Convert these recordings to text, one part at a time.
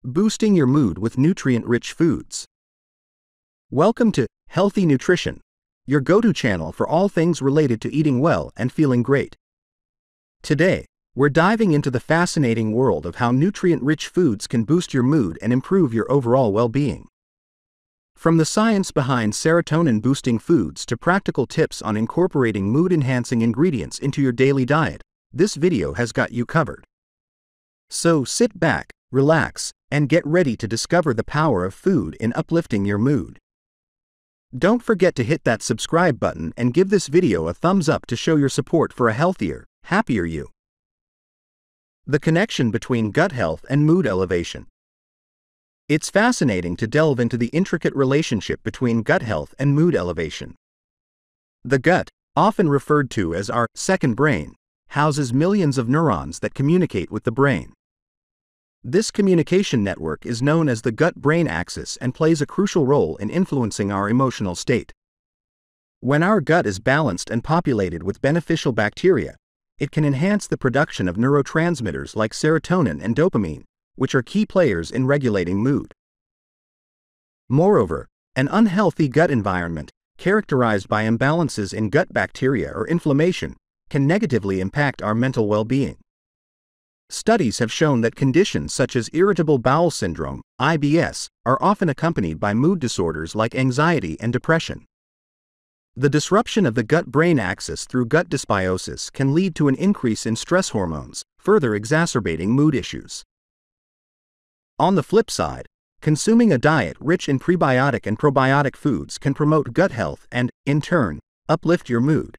Boosting your mood with nutrient-rich foods. Welcome to Healthy Nutrition, your go-to channel for all things related to eating well and feeling great. Today, we're diving into the fascinating world of how nutrient-rich foods can boost your mood and improve your overall well-being. From the science behind serotonin-boosting foods to practical tips on incorporating mood-enhancing ingredients into your daily diet, this video has got you covered. So sit back, relax, and get ready to discover the power of food in uplifting your mood. Don't forget to hit that subscribe button and give this video a thumbs up to show your support for a healthier, happier you. The connection between gut health and mood elevation. It's fascinating to delve into the intricate relationship between gut health and mood elevation. The gut, often referred to as our second brain, houses millions of neurons that communicate with the brain. This communication network is known as the gut-brain axis and plays a crucial role in influencing our emotional state. When our gut is balanced and populated with beneficial bacteria, it can enhance the production of neurotransmitters like serotonin and dopamine, which are key players in regulating mood. Moreover, an unhealthy gut environment, characterized by imbalances in gut bacteria or inflammation, can negatively impact our mental well-being. Studies have shown that conditions such as irritable bowel syndrome, IBS, are often accompanied by mood disorders like anxiety and depression. The disruption of the gut-brain axis through gut dysbiosis can lead to an increase in stress hormones, further exacerbating mood issues. On the flip side, consuming a diet rich in prebiotic and probiotic foods can promote gut health and, in turn, uplift your mood.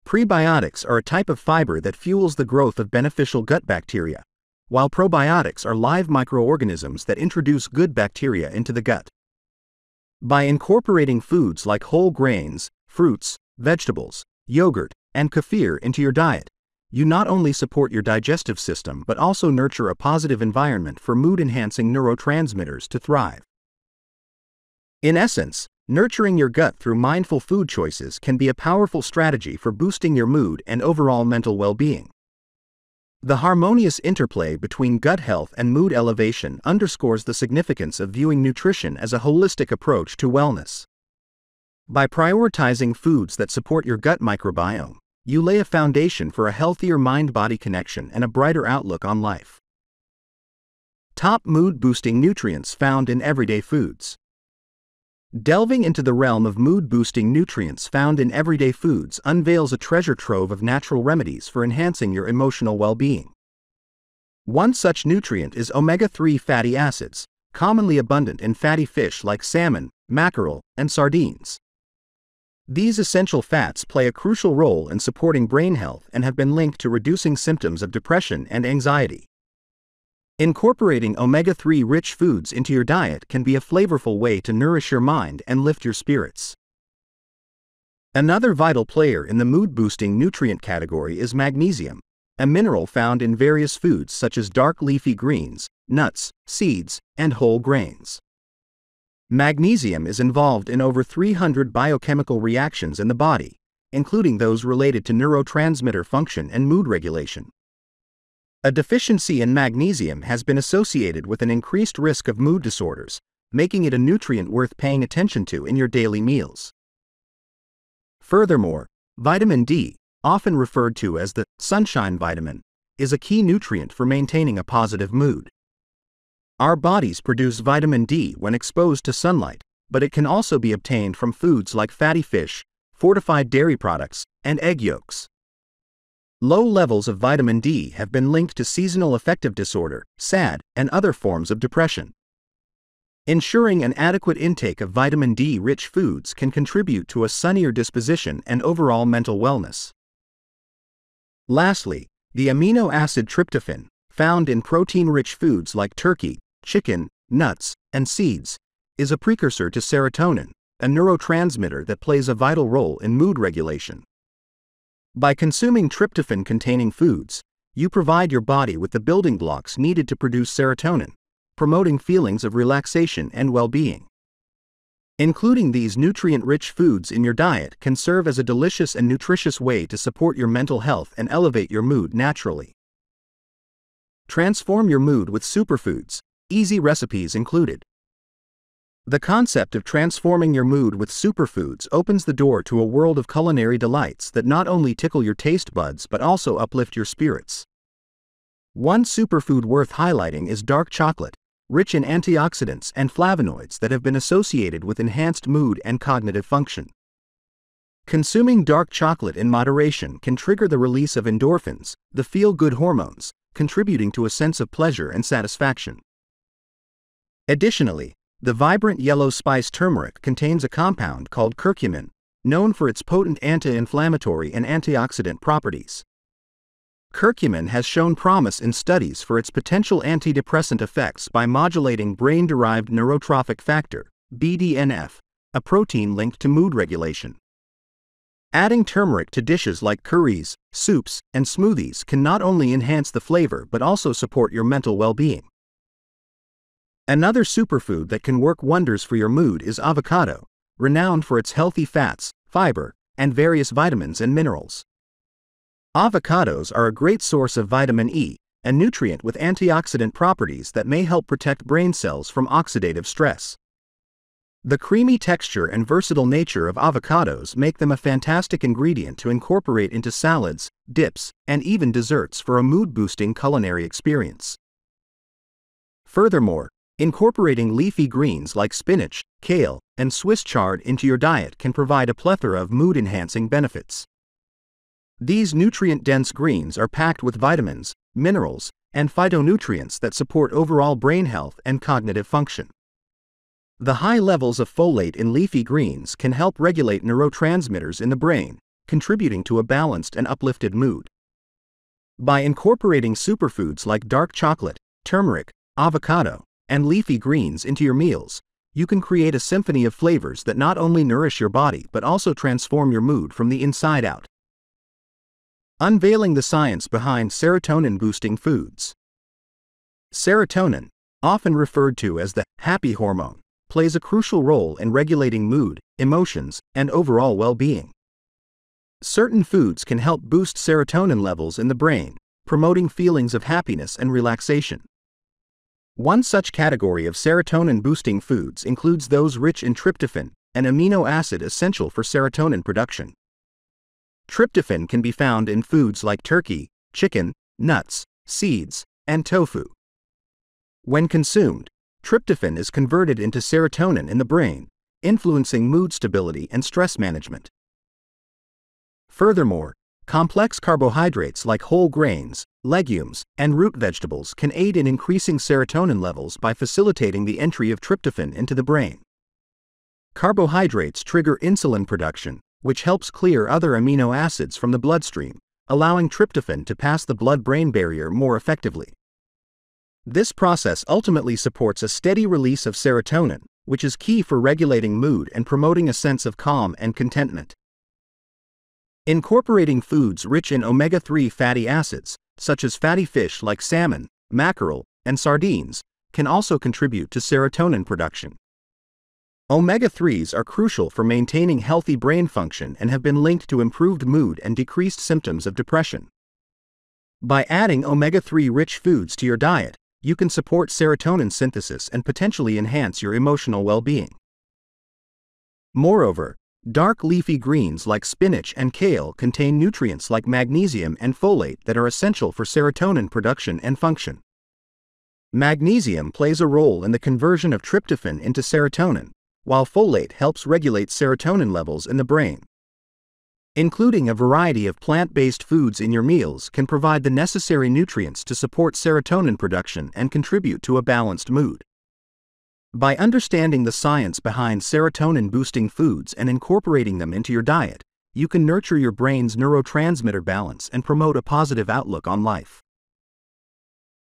Prebiotics are a type of fiber that fuels the growth of beneficial gut bacteria, while probiotics are live microorganisms that introduce good bacteria into the gut. By incorporating foods like whole grains, fruits, vegetables, yogurt, and kefir into your diet, you not only support your digestive system but also nurture a positive environment for mood-enhancing neurotransmitters to thrive. In essence, nurturing your gut through mindful food choices can be a powerful strategy for boosting your mood and overall mental well-being. The harmonious interplay between gut health and mood elevation underscores the significance of viewing nutrition as a holistic approach to wellness. By prioritizing foods that support your gut microbiome, you lay a foundation for a healthier mind-body connection and a brighter outlook on life. Top mood-boosting nutrients found in everyday foods. Delving into the realm of mood-boosting nutrients found in everyday foods unveils a treasure trove of natural remedies for enhancing your emotional well-being. One such nutrient is omega-3 fatty acids, commonly abundant in fatty fish like salmon, mackerel, and sardines. These essential fats play a crucial role in supporting brain health and have been linked to reducing symptoms of depression and anxiety. Incorporating omega-3 rich foods into your diet can be a flavorful way to nourish your mind and lift your spirits. Another vital player in the mood-boosting nutrient category is magnesium, a mineral found in various foods such as dark leafy greens, nuts, seeds, and whole grains. Magnesium is involved in over 300 biochemical reactions in the body, including those related to neurotransmitter function and mood regulation. A deficiency in magnesium has been associated with an increased risk of mood disorders, making it a nutrient worth paying attention to in your daily meals. Furthermore, vitamin D, often referred to as the sunshine vitamin, is a key nutrient for maintaining a positive mood. Our bodies produce vitamin D when exposed to sunlight, but it can also be obtained from foods like fatty fish, fortified dairy products, and egg yolks. Low levels of vitamin D have been linked to seasonal affective disorder, SAD, and other forms of depression. Ensuring an adequate intake of vitamin D-rich foods can contribute to a sunnier disposition and overall mental wellness. Lastly, the amino acid tryptophan, found in protein-rich foods like turkey, chicken, nuts, and seeds, is a precursor to serotonin, a neurotransmitter that plays a vital role in mood regulation. By consuming tryptophan-containing foods, you provide your body with the building blocks needed to produce serotonin, promoting feelings of relaxation and well-being. Including these nutrient-rich foods in your diet can serve as a delicious and nutritious way to support your mental health and elevate your mood naturally. Transform your mood with superfoods. easy recipes included. The concept of transforming your mood with superfoods opens the door to a world of culinary delights that not only tickle your taste buds but also uplift your spirits. One superfood worth highlighting is dark chocolate, rich in antioxidants and flavonoids that have been associated with enhanced mood and cognitive function. Consuming dark chocolate in moderation can trigger the release of endorphins, the feel-good hormones, contributing to a sense of pleasure and satisfaction. Additionally, the vibrant yellow spice turmeric contains a compound called curcumin, known for its potent anti-inflammatory and antioxidant properties. Curcumin has shown promise in studies for its potential antidepressant effects by modulating brain-derived neurotrophic factor, BDNF, a protein linked to mood regulation. Adding turmeric to dishes like curries, soups, and smoothies can not only enhance the flavor but also support your mental well-being. Another superfood that can work wonders for your mood is avocado, renowned for its healthy fats, fiber, and various vitamins and minerals. Avocados are a great source of vitamin E, a nutrient with antioxidant properties that may help protect brain cells from oxidative stress. The creamy texture and versatile nature of avocados make them a fantastic ingredient to incorporate into salads, dips, and even desserts for a mood-boosting culinary experience. Furthermore, incorporating leafy greens like spinach, kale, and Swiss chard into your diet can provide a plethora of mood-enhancing benefits. These nutrient-dense greens are packed with vitamins, minerals, and phytonutrients that support overall brain health and cognitive function. The high levels of folate in leafy greens can help regulate neurotransmitters in the brain, contributing to a balanced and uplifted mood. By incorporating superfoods like dark chocolate, turmeric, avocado, and leafy greens into your meals, you can create a symphony of flavors that not only nourish your body but also transform your mood from the inside out. Unveiling the science behind serotonin-boosting foods. Serotonin, often referred to as the happy hormone, plays a crucial role in regulating mood, emotions, and overall well-being. Certain foods can help boost serotonin levels in the brain, promoting feelings of happiness and relaxation. One such category of serotonin-boosting foods includes those rich in tryptophan, an amino acid essential for serotonin production. Tryptophan can be found in foods like turkey, chicken, nuts, seeds, and tofu. When consumed, tryptophan is converted into serotonin in the brain, influencing mood stability and stress management. Furthermore, complex carbohydrates like whole grains, legumes, and root vegetables can aid in increasing serotonin levels by facilitating the entry of tryptophan into the brain. Carbohydrates trigger insulin production, which helps clear other amino acids from the bloodstream, allowing tryptophan to pass the blood-brain barrier more effectively. This process ultimately supports a steady release of serotonin, which is key for regulating mood and promoting a sense of calm and contentment. Incorporating foods rich in omega-3 fatty acids, such as fatty fish like salmon, mackerel, and sardines, can also contribute to serotonin production. Omega-3s are crucial for maintaining healthy brain function and have been linked to improved mood and decreased symptoms of depression. By adding omega-3 rich foods to your diet, you can support serotonin synthesis and potentially enhance your emotional well-being. Moreover, dark leafy greens like spinach and kale contain nutrients like magnesium and folate that are essential for serotonin production and function. Magnesium plays a role in the conversion of tryptophan into serotonin, while folate helps regulate serotonin levels in the brain. Including a variety of plant-based foods in your meals can provide the necessary nutrients to support serotonin production and contribute to a balanced mood. By understanding the science behind serotonin-boosting foods and incorporating them into your diet, you can nurture your brain's neurotransmitter balance and promote a positive outlook on life.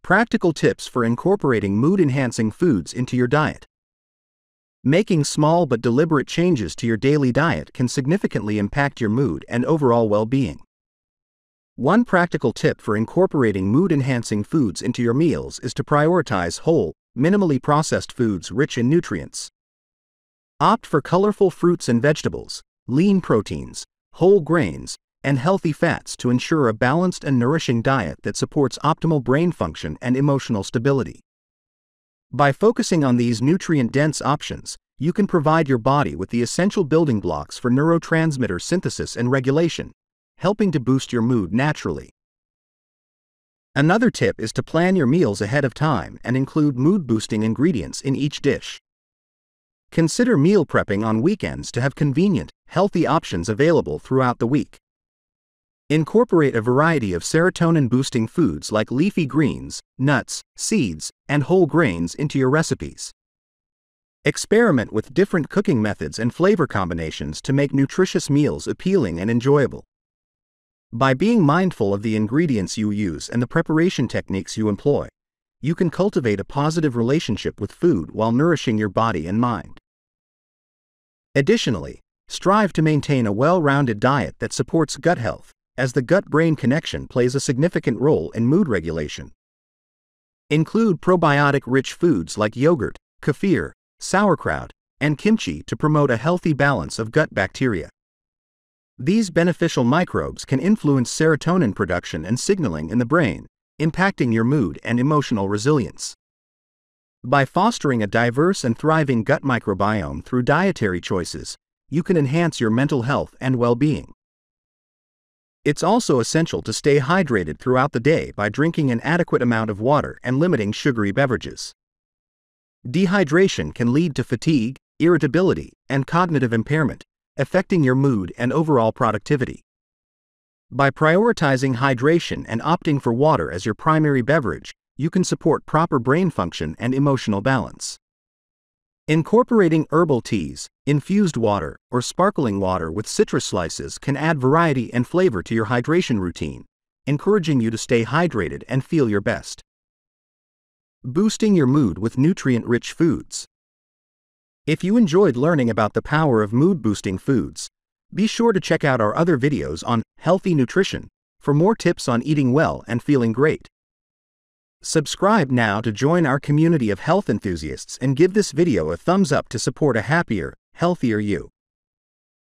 Practical tips for incorporating mood-enhancing foods into your diet. Making small but deliberate changes to your daily diet can significantly impact your mood and overall well-being. One practical tip for incorporating mood-enhancing foods into your meals is to prioritize whole, minimally processed foods rich in nutrients. Opt for colorful fruits and vegetables, lean proteins, whole grains, and healthy fats to ensure a balanced and nourishing diet that supports optimal brain function and emotional stability. By focusing on these nutrient-dense options, you can provide your body with the essential building blocks for neurotransmitter synthesis and regulation, helping to boost your mood naturally. Another tip is to plan your meals ahead of time and include mood-boosting ingredients in each dish. Consider meal prepping on weekends to have convenient, healthy options available throughout the week. Incorporate a variety of serotonin-boosting foods like leafy greens, nuts, seeds, and whole grains into your recipes. Experiment with different cooking methods and flavor combinations to make nutritious meals appealing and enjoyable. By being mindful of the ingredients you use and the preparation techniques you employ, you can cultivate a positive relationship with food while nourishing your body and mind. Additionally, strive to maintain a well-rounded diet that supports gut health, as the gut-brain connection plays a significant role in mood regulation. Include probiotic-rich foods like yogurt, kefir, sauerkraut, and kimchi to promote a healthy balance of gut bacteria. These beneficial microbes can influence serotonin production and signaling in the brain, impacting your mood and emotional resilience. By fostering a diverse and thriving gut microbiome through dietary choices, you can enhance your mental health and well-being. It's also essential to stay hydrated throughout the day by drinking an adequate amount of water and limiting sugary beverages. Dehydration can lead to fatigue, irritability, and cognitive impairment, affecting your mood and overall productivity. By prioritizing hydration and opting for water as your primary beverage, you can support proper brain function and emotional balance. Incorporating herbal teas, infused water, or sparkling water with citrus slices can add variety and flavor to your hydration routine, encouraging you to stay hydrated and feel your best. Boosting your mood with nutrient-rich foods. If you enjoyed learning about the power of mood-boosting foods, be sure to check out our other videos on healthy nutrition for more tips on eating well and feeling great. Subscribe now to join our community of health enthusiasts and give this video a thumbs up to support a happier, healthier you.